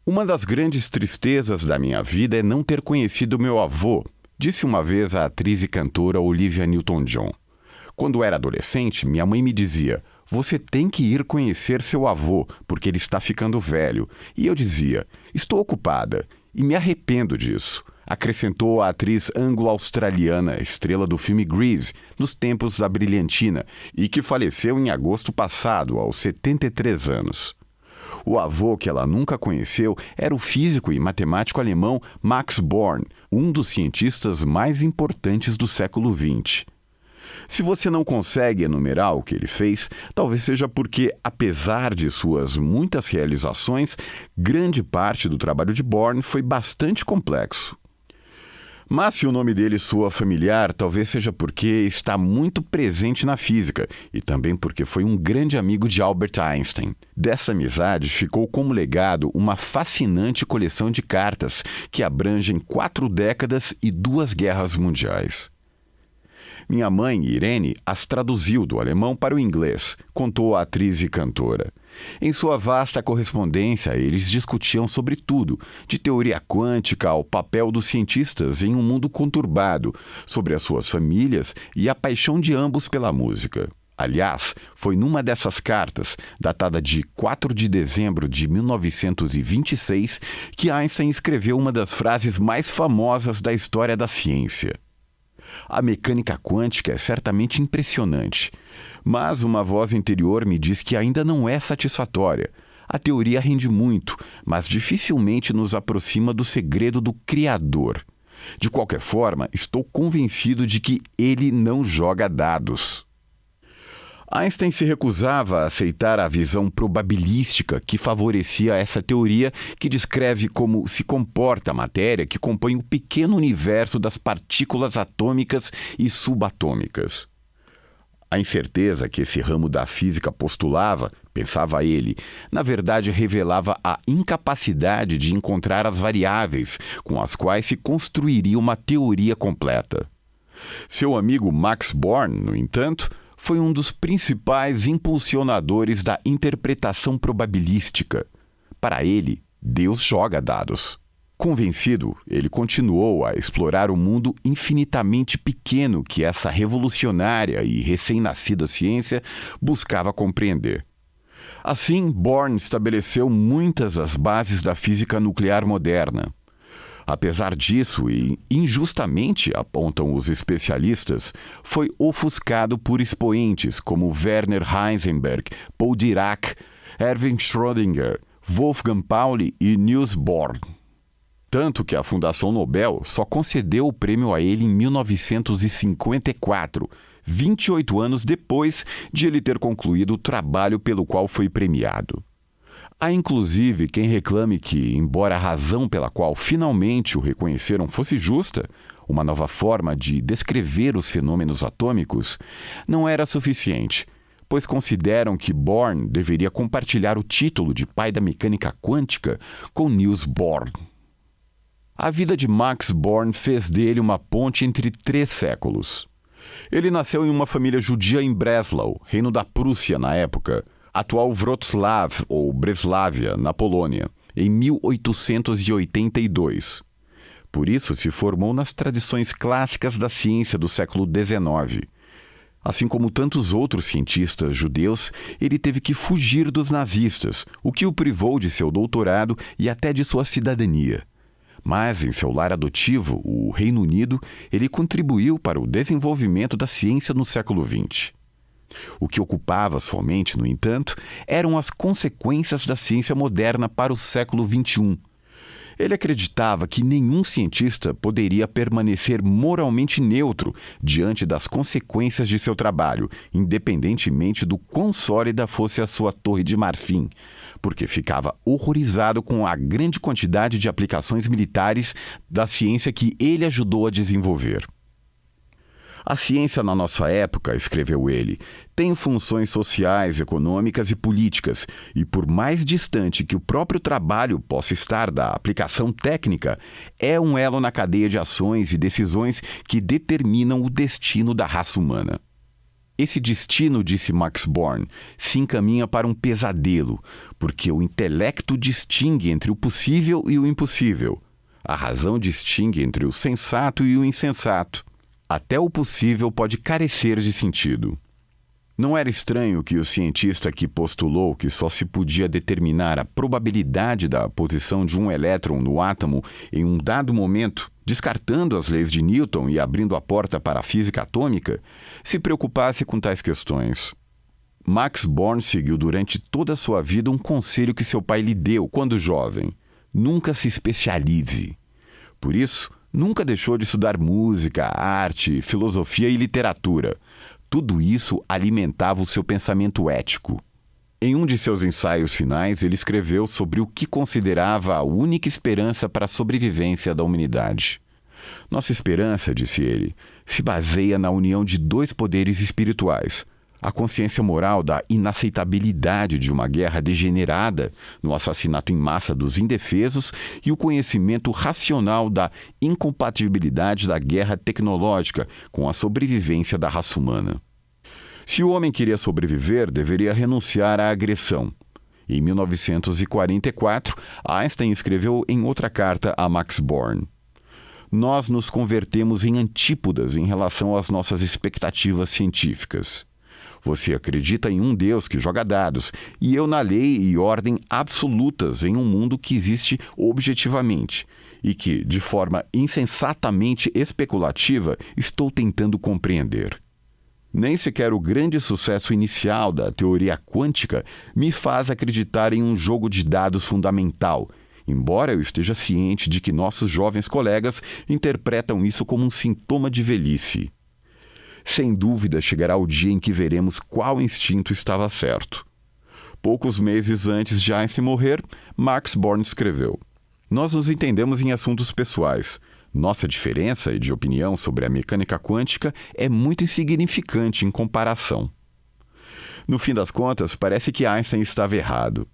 Uma das grandes tristezas da minha vida é não ter conhecido meu avô, disse uma vez a atriz e cantora Olivia Newton-John. Quando era adolescente, minha mãe me dizia: "Você tem que ir conhecer seu avô, porque ele está ficando velho." E eu dizia: "Estou ocupada." E me arrependo disso, acrescentou a atriz anglo-australiana, estrela do filme Grease, nos tempos da brilhantina, e que faleceu em agosto passado, aos 73 anos. O avô que ela nunca conheceu era o físico e matemático alemão Max Born, um dos cientistas mais importantes do século XX. Se você não consegue enumerar o que ele fez, talvez seja porque, apesar de suas muitas realizações, grande parte do trabalho de Born foi bastante complexo. Mas se o nome dele soa familiar, talvez seja porque está muito presente na física e também porque foi um grande amigo de Albert Einstein. Dessa amizade ficou como legado uma fascinante coleção de cartas que abrangem 4 décadas e 2 guerras mundiais. Minha mãe, Irene, as traduziu do alemão para o inglês, contou a atriz e cantora. Em sua vasta correspondência, eles discutiam sobre tudo, de teoria quântica ao papel dos cientistas em um mundo conturbado, sobre as suas famílias e a paixão de ambos pela música. Aliás, foi numa dessas cartas, datada de 4 de dezembro de 1926, que Einstein escreveu uma das frases mais famosas da história da ciência. A mecânica quântica é certamente impressionante, mas uma voz interior me diz que ainda não é satisfatória. A teoria rende muito, mas dificilmente nos aproxima do segredo do Criador. De qualquer forma, estou convencido de que ele não joga dados. Einstein se recusava a aceitar a visão probabilística que favorecia essa teoria que descreve como se comporta a matéria que compõe o pequeno universo das partículas atômicas e subatômicas. A incerteza que esse ramo da física postulava, pensava ele, na verdade revelava a incapacidade de encontrar as variáveis com as quais se construiria uma teoria completa. Seu amigo Max Born, no entanto, foi um dos principais impulsionadores da interpretação probabilística. Para ele, Deus joga dados. Convencido, ele continuou a explorar o mundo infinitamente pequeno que essa revolucionária e recém-nascida ciência buscava compreender. Assim, Born estabeleceu muitas das bases da física nuclear moderna. Apesar disso, e injustamente, apontam os especialistas, foi ofuscado por expoentes como Werner Heisenberg, Paul Dirac, Erwin Schrödinger, Wolfgang Pauli e Niels Bohr. Tanto que a Fundação Nobel só concedeu o prêmio a ele em 1954, 28 anos depois de ele ter concluído o trabalho pelo qual foi premiado. Há inclusive quem reclame que, embora a razão pela qual finalmente o reconheceram fosse justa, uma nova forma de descrever os fenômenos atômicos, não era suficiente, pois consideram que Born deveria compartilhar o título de pai da mecânica quântica com Niels Bohr. A vida de Max Born fez dele uma ponte entre 3 séculos. Ele nasceu em uma família judia em Breslau, reino da Prússia na época, atual Wrocław ou Breslávia, na Polônia, em 1882. Por isso, se formou nas tradições clássicas da ciência do século XIX. Assim como tantos outros cientistas judeus, ele teve que fugir dos nazistas, o que o privou de seu doutorado e até de sua cidadania. Mas, em seu lar adotivo, o Reino Unido, ele contribuiu para o desenvolvimento da ciência no século XX. O que ocupava sua mente, no entanto, eram as consequências da ciência moderna para o século XXI. Ele acreditava que nenhum cientista poderia permanecer moralmente neutro diante das consequências de seu trabalho, independentemente do quão sólida fosse a sua torre de marfim, porque ficava horrorizado com a grande quantidade de aplicações militares da ciência que ele ajudou a desenvolver. A ciência na nossa época, escreveu ele, tem funções sociais, econômicas e políticas, e por mais distante que o próprio trabalho possa estar da aplicação técnica, é um elo na cadeia de ações e decisões que determinam o destino da raça humana. Esse destino, disse Max Born, se encaminha para um pesadelo, porque o intelecto distingue entre o possível e o impossível. A razão distingue entre o sensato e o insensato. Até o possível pode carecer de sentido. Não era estranho que o cientista que postulou que só se podia determinar a probabilidade da posição de um elétron no átomo em um dado momento, descartando as leis de Newton e abrindo a porta para a física atômica, se preocupasse com tais questões. Max Born seguiu durante toda a sua vida um conselho que seu pai lhe deu quando jovem: nunca se especialize. Por isso, nunca deixou de estudar música, arte, filosofia e literatura. Tudo isso alimentava o seu pensamento ético. Em um de seus ensaios finais, ele escreveu sobre o que considerava a única esperança para a sobrevivência da humanidade. Nossa esperança, disse ele, se baseia na união de dois poderes espirituais: a consciência moral da inaceitabilidade de uma guerra degenerada no assassinato em massa dos indefesos e o conhecimento racional da incompatibilidade da guerra tecnológica com a sobrevivência da raça humana. Se o homem queria sobreviver, deveria renunciar à agressão. Em 1944, Einstein escreveu em outra carta a Max Born: nós nos convertemos em antípodas em relação às nossas expectativas científicas. Você acredita em um Deus que joga dados, e eu na lei e ordem absolutas em um mundo que existe objetivamente e que, de forma insensatamente especulativa, estou tentando compreender. Nem sequer o grande sucesso inicial da teoria quântica me faz acreditar em um jogo de dados fundamental, embora eu esteja ciente de que nossos jovens colegas interpretam isso como um sintoma de velhice. Sem dúvida chegará o dia em que veremos qual instinto estava certo. Poucos meses antes de Einstein morrer, Max Born escreveu: nós nos entendemos em assuntos pessoais. Nossa diferença de opinião sobre a mecânica quântica é muito insignificante em comparação. No fim das contas, parece que Einstein estava errado.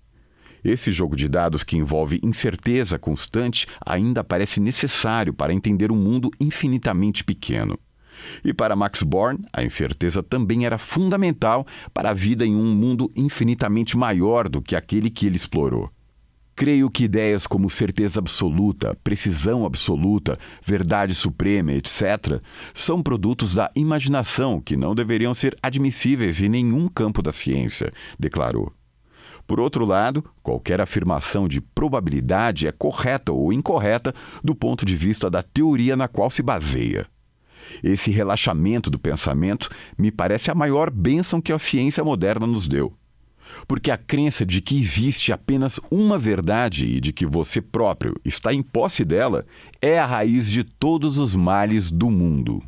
Esse jogo de dados que envolve incerteza constante ainda parece necessário para entender um mundo infinitamente pequeno. E para Max Born, a incerteza também era fundamental para a vida em um mundo infinitamente maior do que aquele que ele explorou. Creio que ideias como certeza absoluta, precisão absoluta, verdade suprema, etc., são produtos da imaginação que não deveriam ser admissíveis em nenhum campo da ciência, declarou. Por outro lado, qualquer afirmação de probabilidade é correta ou incorreta do ponto de vista da teoria na qual se baseia. Esse relaxamento do pensamento me parece a maior bênção que a ciência moderna nos deu. Porque a crença de que existe apenas uma verdade e de que você próprio está em posse dela é a raiz de todos os males do mundo.